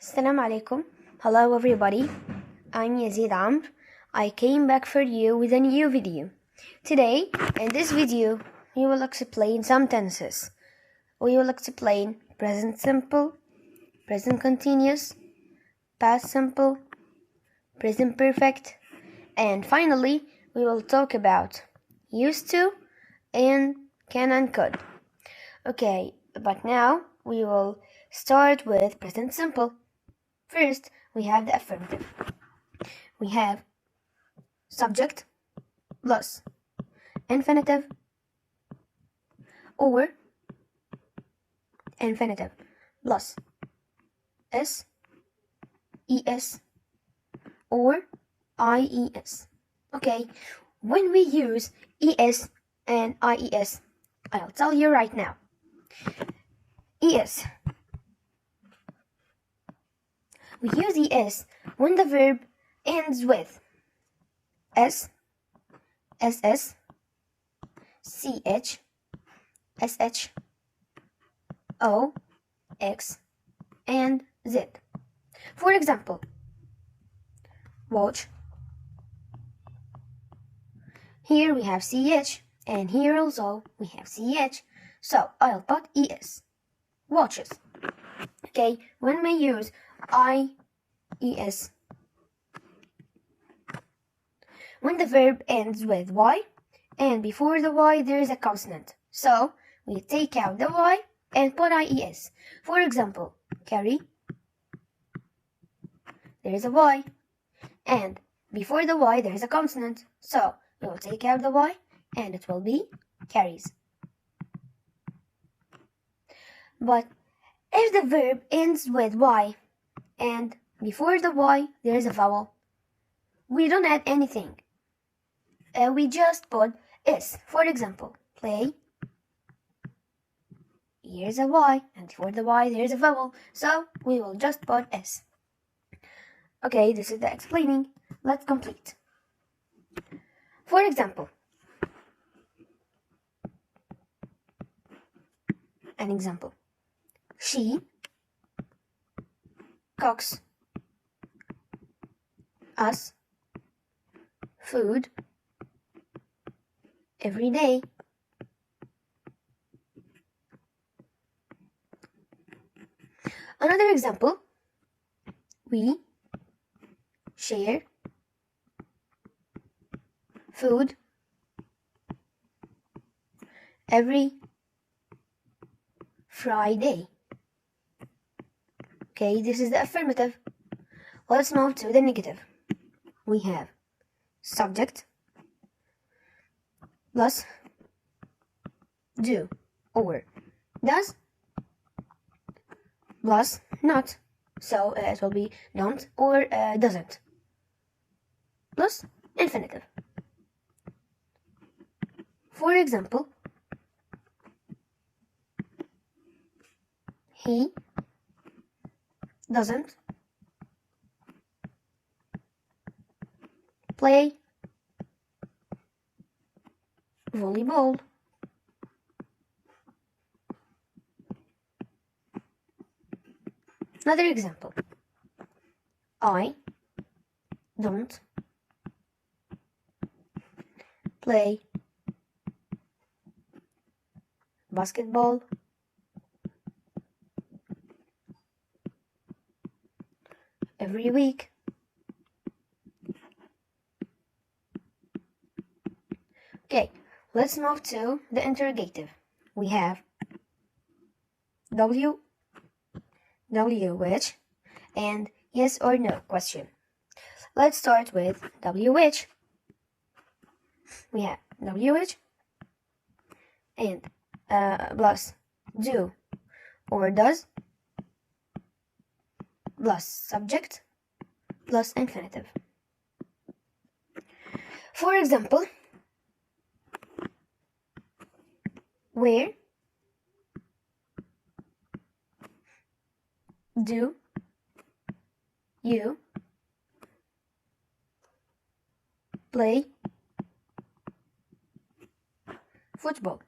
Assalamu alaikum. Hello everybody. I'm Yazid Amr. I came back for you with a new video. Today, in this video, we will explain some tenses. We will explain present simple, present continuous, past simple, present perfect, and finally, we will talk about used to and can and could. Okay, but now we will start with present simple. First, we have the affirmative. We have subject plus infinitive or infinitive plus s, es, or ies. Okay, when we use es and ies, I'll tell you right now. Es. We use es when the verb ends with s, ss, ch, sh, o, x, and z. For example, watch. Here we have ch, and here also we have ch. So I'll put es. Watches. Okay, when we use ies, when the verb ends with y, and before the y there is a consonant. So we take out the y and put ies. For example, carry. There is a y, and before the y there is a consonant. So we will take out the y, and it will be carries. But if the verb ends with y, and before the y there is a vowel, we don't add anything. We just put s. For example, play. Here's a y, and before the y there's a vowel, so we will just put s. Okay, this is the explaining. Let's complete. For example, an example. She cooks us food every day. Another example, we share food every Friday. Okay, this is the affirmative. Let's move to the negative. We have subject plus do or does plus not. So it will be don't or doesn't plus infinitive. For example, he doesn't play volleyball. Another example, I don't play basketball every week. Okay, let's move to the interrogative. We have which, and yes or no question. Let's start with which. We have which and plus do or does plus subject plus infinitive. For example, where do you play football?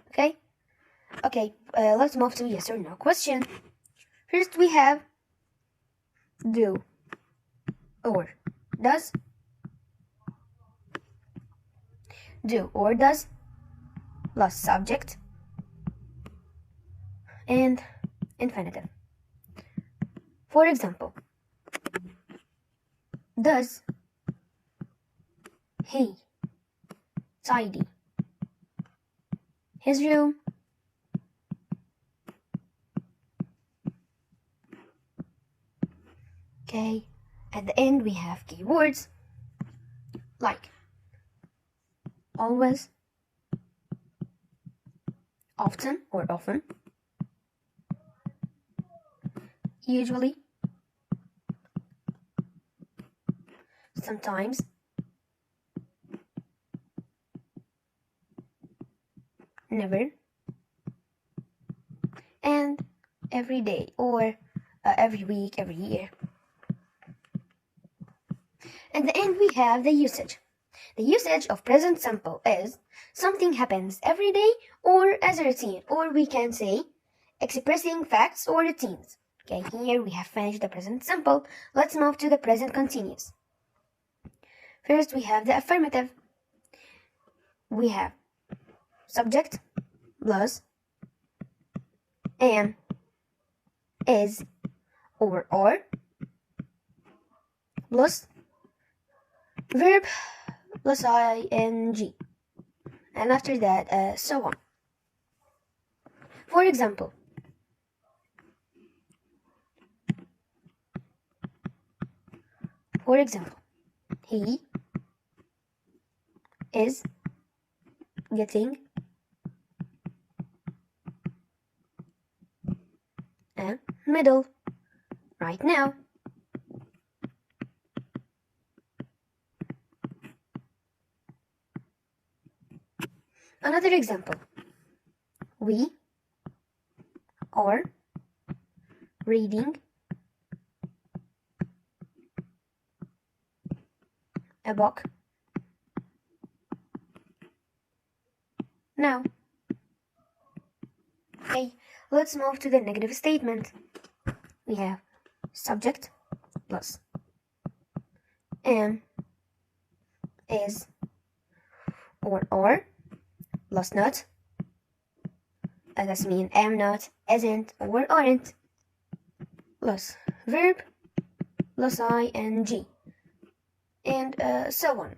Okay, Okay, let's move to yes or no question. First we have do or does. Do or does plus subject and infinitive. For example, does he tidy his room? Okay, at the end we have keywords like always, often or often, usually, sometimes, never, and every day or every week, every year. At the end we have the usage. The usage of present simple is something happens every day or as a routine, or we can say expressing facts or routines. Okay, here we have finished the present simple. Let's move to the present continuous. First we have the affirmative. We have subject plus am, is, or are plus verb plus ing, and after that so on. For example, he is getting a medal right now. Another example, we are reading a book now. Okay, let's move to the negative statement. We have subject plus am, is, or are plus not. That means am not, isn't, or aren't, plus verb plus ing, and so on.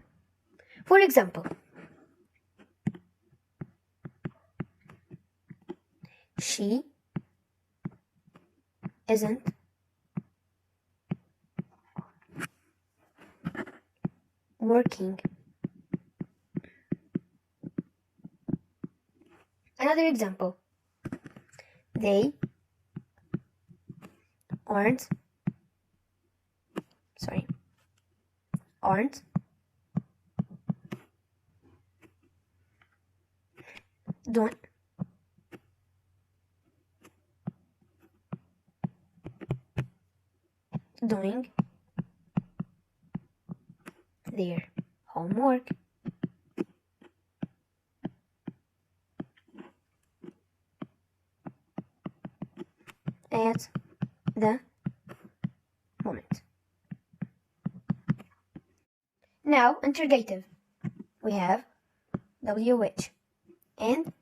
For example, she isn't working. Another example, they aren't doing their homework. At the moment. Now, interrogative. We have WH and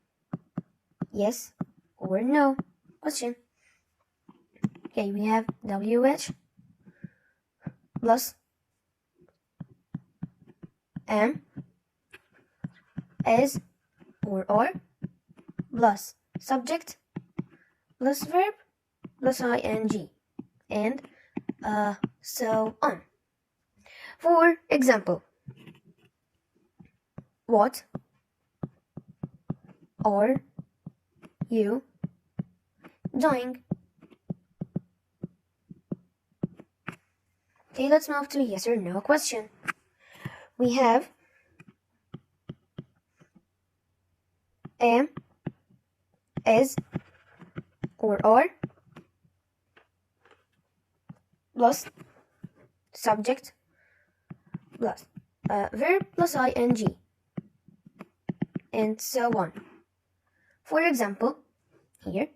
yes or no question. Okay, we have WH plus am, is, or are plus subject plus verb plus ing, and so on. For example, what are you doing? Okay, let's move to yes or no question. We have am, is, or are plus subject plus verb plus ing, and so on. For example, here.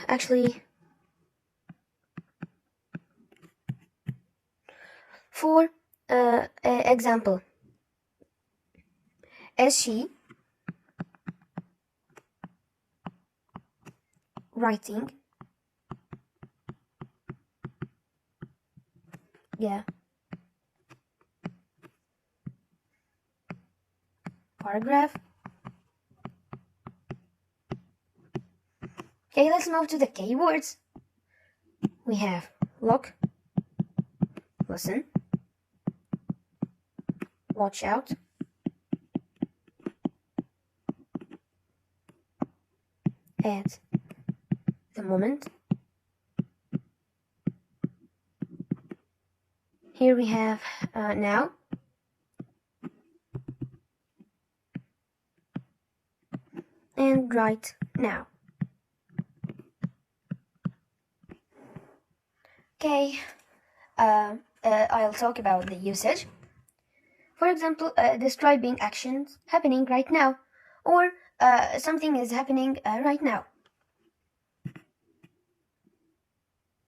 Actually, for example, as she writing, yeah, paragraph. Okay, let's move to the keywords. We have look, listen, watch out, at the moment. Here we have now, and right now. Okay, I'll talk about the usage. For example, describing actions happening right now, or something is happening right now.